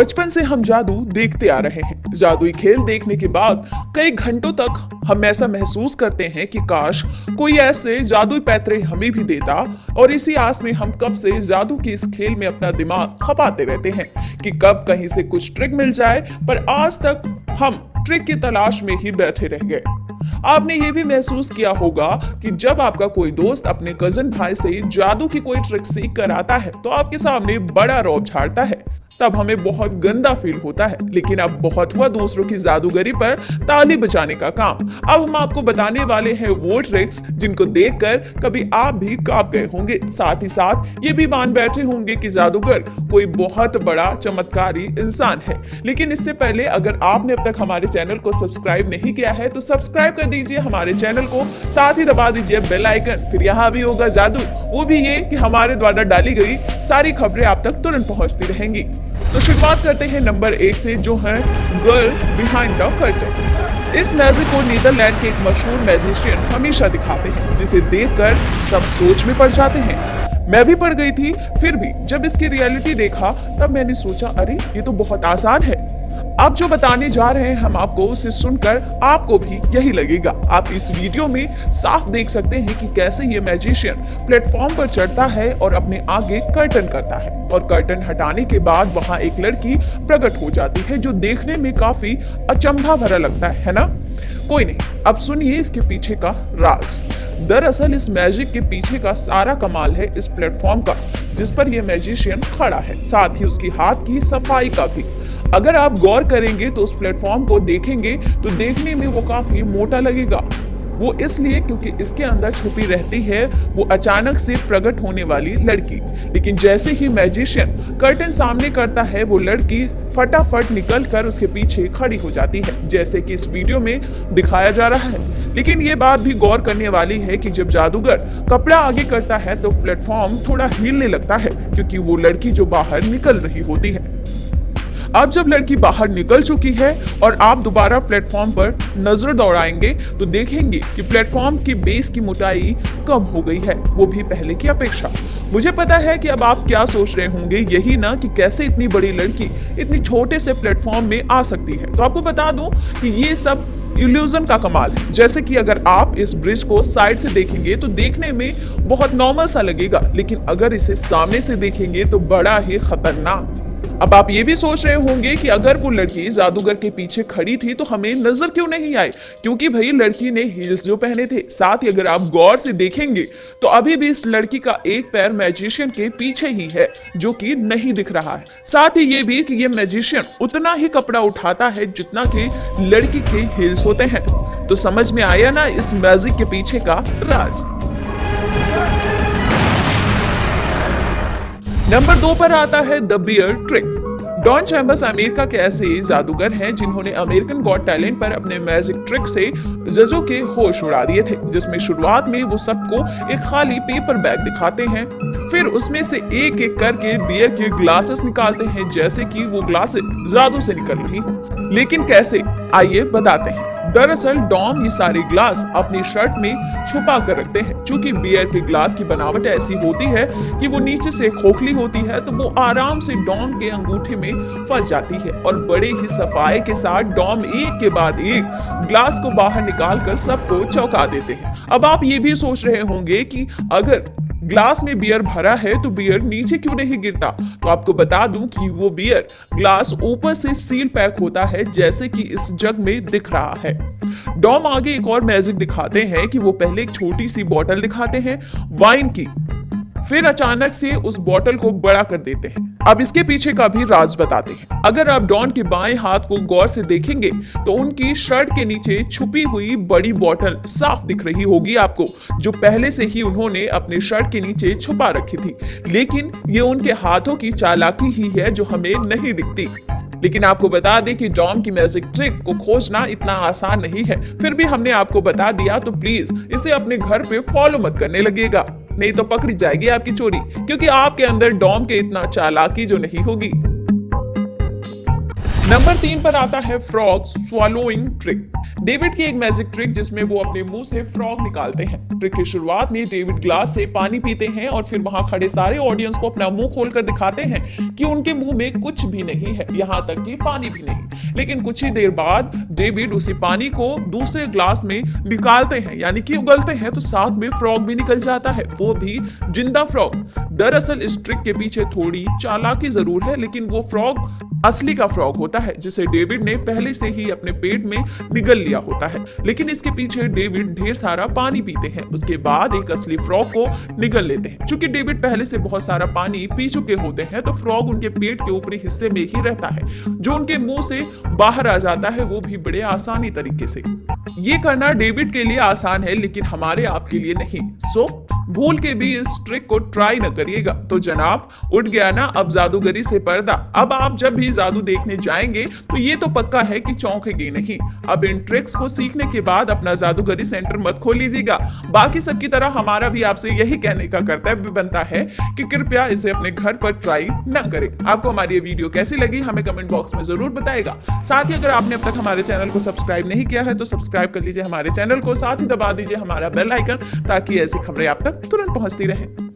बचपन से हम जादू देखते आ रहे हैं। जादुई खेल देखने के बाद कई घंटों तक हम ऐसा महसूस करते हैं कि काश कोई ऐसे जादुई पैतरे हमें भी देता, और इसी आस में हम कब से जादू के इस खेल में अपना दिमाग खपाते रहते हैं कि कब कहीं से कुछ ट्रिक मिल जाए, पर आज तक हम ट्रिक की तलाश में ही बैठे रह गए। आपने ये भी महसूस किया होगा कि जब आपका कोई दोस्त अपने कजन भाई से जादू की कोई ट्रिक सीख कर आता है तो आपके सामने बड़ा रौब झाड़ता है, तब हमें बहुत गंदा फील होता है। लेकिन अब बहुत हुआ दूसरों की जादूगरी पर ताली बजाने का काम। अब हम आपको बताने वाले हैं वो ट्रिक्स जिनको देखकर कभी आप भी कांप गए होंगे, साथ ही साथ ये भी मान बैठे होंगे कि जादूगर कोई बहुत बड़ा चमत्कारी इंसान है। लेकिन इससे पहले अगर आपने अब तक हमारे चैनल को सब्सक्राइब नहीं किया है तो सब्सक्राइब कर दीजिए हमारे चैनल को, साथ ही दबा दीजिए बेल आइकन। फिर यहाँ भी होगा जादू, वो भी ये कि हमारे द्वारा डाली गई सारी खबरें आप तक तुरंत पहुंचती रहेंगी। तो शुरुआत करते हैं नंबर 1 से, जो है गर्ल बिहाइंड द कर्टन। इस मैजिक को नीदरलैंड के एक मशहूर मैजिशियन हमेशा दिखाते हैं, जिसे देखकर सब सोच में पड़ जाते हैं। मैं भी पड़ गई थी, फिर भी जब इसकी रियलिटी देखा तब मैंने सोचा अरे ये तो बहुत आसान है। अब जो बताने जा रहे हैं हम आपको, उसे सुनकर आपको भी यही लगेगा। आप इस वीडियो में साफ देख सकते हैं कि कैसे ये मैजिशियन प्लेटफॉर्म पर चढ़ता है और अपने आगे कर्टन करता है, और कर्टन हटाने के बाद वहां एक लड़की प्रकट हो जाती है जो देखने में काफी अचंभा भरा लगता है ना? कोई नहीं, अब सुनिए इसके पीछे का राज। दरअसल इस मैजिक के पीछे का सारा कमाल है इस प्लेटफॉर्म का जिस पर यह मैजिशियन खड़ा है, साथ ही उसकी हाथ की सफाई का भी। अगर आप गौर करेंगे तो उस प्लेटफॉर्म को देखेंगे तो देखने में वो काफी मोटा लगेगा। वो इसलिए क्योंकि इसके अंदर छुपी रहती है वो अचानक से प्रकट होने वाली लड़की। लेकिन जैसे ही मैजिशियन कर्टन सामने करता है वो लड़की फटाफट निकलकर उसके पीछे खड़ी हो जाती है, जैसे कि इस वीडियो में दिखाया जा रहा है। लेकिन ये बात भी गौर करने वाली है कि जब जादूगर कपड़ा आगे करता है तो प्लेटफॉर्म थोड़ा हिलने लगता है, क्योंकि वो लड़की जो बाहर निकल रही होती है। अब जब लड़की बाहर निकल चुकी है और आप दोबारा प्लेटफॉर्म पर नजर दौड़ाएंगे तो देखेंगे कि प्लेटफॉर्म की बेस की मोटाई कम हो गई है, वो भी पहले की अपेक्षा। मुझे पता है कि अब आप क्या सोच रहे होंगे, यही ना कि कैसे इतनी बड़ी लड़की इतनी छोटे से प्लेटफॉर्म में आ सकती है। तो आपको बता दूं कि ये सब इल्यूजन का कमाल है। जैसे कि अगर आप इस ब्रिज को साइड से देखेंगे तो देखने में बहुत नॉर्मल सा लगेगा, लेकिन अगर इसे सामने से देखेंगे तो बड़ा ही खतरनाक। अब आप ये भी सोच रहे होंगे कि अगर वो लड़की जादूगर के पीछे खड़ी थी तो हमें नजर क्यों नहीं आई, क्योंकि भाई लड़की ने हील्स जो पहने थे। साथ ही अगर आप गौर से देखेंगे तो अभी भी इस लड़की का एक पैर मैजिशियन के पीछे ही है, जो कि नहीं दिख रहा है। साथ ही ये भी कि ये मैजिशियन उतना ही कपड़ा उठाता है जितना कि लड़की के हील्स होते हैं। तो समझ में आया ना इस मैजिक के पीछे का राज। नंबर 2 पर आता है the bear trick. Don Chambers America के ऐसे जादूगर हैं जिन्होंने अमेरिकन गॉट टैलेंट पर अपने मैजिक ट्रिक से जजों के होश उड़ा दिए थे, जिसमें शुरुआत में वो सबको एक खाली पेपर बैग दिखाते हैं, फिर उसमें से एक एक करके बियर के ग्लासेस निकालते हैं, जैसे कि वो ग्लासेस जादू से निकल रही हो। लेकिन कैसे, आइए बताते हैं। दरअसल डॉम ये सारे ग्लास अपनी शर्ट में छुपा कर रखते हैं। चूंकि बियर के ग्लास की बनावट ऐसी होती है कि वो नीचे से खोखली होती है, तो वो आराम से डॉम के अंगूठे में फंस जाती है, और बड़े ही सफाई के साथ डॉम एक के बाद एक ग्लास को बाहर निकाल कर सबको चौंका देते हैं। अब आप ये भी सोच रहे होंगे कि अगर ग्लास में बियर भरा है तो बियर नीचे क्यों नहीं गिरता? तो आपको बता दूं कि वो बियर ग्लास ऊपर से सील पैक होता है, जैसे कि इस जग में दिख रहा है। डॉम आगे एक और मैजिक दिखाते हैं कि वो पहले एक छोटी सी बोतल दिखाते हैं वाइन की, फिर अचानक से उस बोतल को बड़ा कर देते हैं। अब इसके पीछे का भी राज बताते हैं। अगर आप डॉन के बाएं हाथ को गौर से देखेंगे तो उनकी शर्ट के नीचे छुपी हुई बड़ी बोतल साफ दिख रही होगी आपको, जो पहले से ही उन्होंने अपने शर्ट के नीचे छुपा रखी थी। लेकिन ये उनके हाथों की चालाकी ही है जो हमें नहीं दिखती। लेकिन आपको बता दें कि डॉम की मैजिक ट्रिक को खोजना इतना आसान नहीं है, फिर भी हमने आपको बता दिया, तो प्लीज इसे अपने घर पे फॉलो मत करने लगेगा, नहीं तो पकड़ी जाएगी आपकी चोरी, क्योंकि आपके अंदर डॉम के इतना चालाकी जो नहीं होगी। नंबर 3 पर आता है फ्रॉग स्वॉलोइंग ट्रिक। डेविड की एक मैजिक ट्रिक जिसमें वो अपने मुंह से फ्रॉग निकालते हैं। ट्रिक की शुरुआत में डेविड ग्लास से पानी पीते हैं और फिर वहां खड़े सारे ऑडियंस को अपना मुंह खोलकर दिखाते हैं कि उनके मुंह में कुछ भी नहीं है, यहां तक कि पानी भी नहीं। लेकिन कुछ ही देर बाद डेविड उसी पानी को दूसरे ग्लास में निकालते हैं, यानी कि उगलते हैं, तो साथ में फ्रॉग भी निकल जाता है, वो भी जिंदा फ्रॉग। दरअसल इस ट्रिक के पीछे थोड़ी चालाकी जरूर है, लेकिन वो फ्रॉग असली का फ्रॉग होता है जिसे डेविड ने पहले से ही अपने पेट में निगल लिया होता है। लेकिन इसके पीछे डेविड ढेर सारा पानी पीते हैं, उसके बाद एक असली फ्रॉग को निगल लेते हैं। चूंकि डेविड पहले से बहुत सारा पानी पी चुके होते हैं, तो फ्रॉग उनके पेट के ऊपरी हिस्से में ही रहता है, जो उनके मुंह से बाहर आ जाता है, वो भी बड़े आसानी तरीके से। ये करना डेविड के लिए आसान है, लेकिन हमारे आपके लिए नहीं। सो भूल के भी इस ट्रिक को ट्राई न करिएगा। तो जनाब, उठ गया ना अब जादूगरी से पर्दा। अब आप जब भी जादू देखने जाएंगे तो ये तो पक्का है कि चौंकेंगे नहीं। अब इन ट्रिक्स को सीखने के बाद अपना जादूगरी सेंटर मत खोल लीजिएगा। बाकी सबकी तरह हमारा भी आपसे यही कहने का कर्तव्य बनता है कि कृपया इसे अपने घर पर ट्राई न करें। आपको हमारी ये वीडियो कैसी लगी हमें कमेंट बॉक्स में जरूर बताएगा। साथ ही अगर आपने अब तक हमारे चैनल को सब्सक्राइब नहीं किया है तो सब्सक्राइब कर लीजिए हमारे चैनल को, साथ ही दबा दीजिए हमारा बेल आइकन ताकि ऐसी खबरें आप तक तुरंत पहुंचती रहें।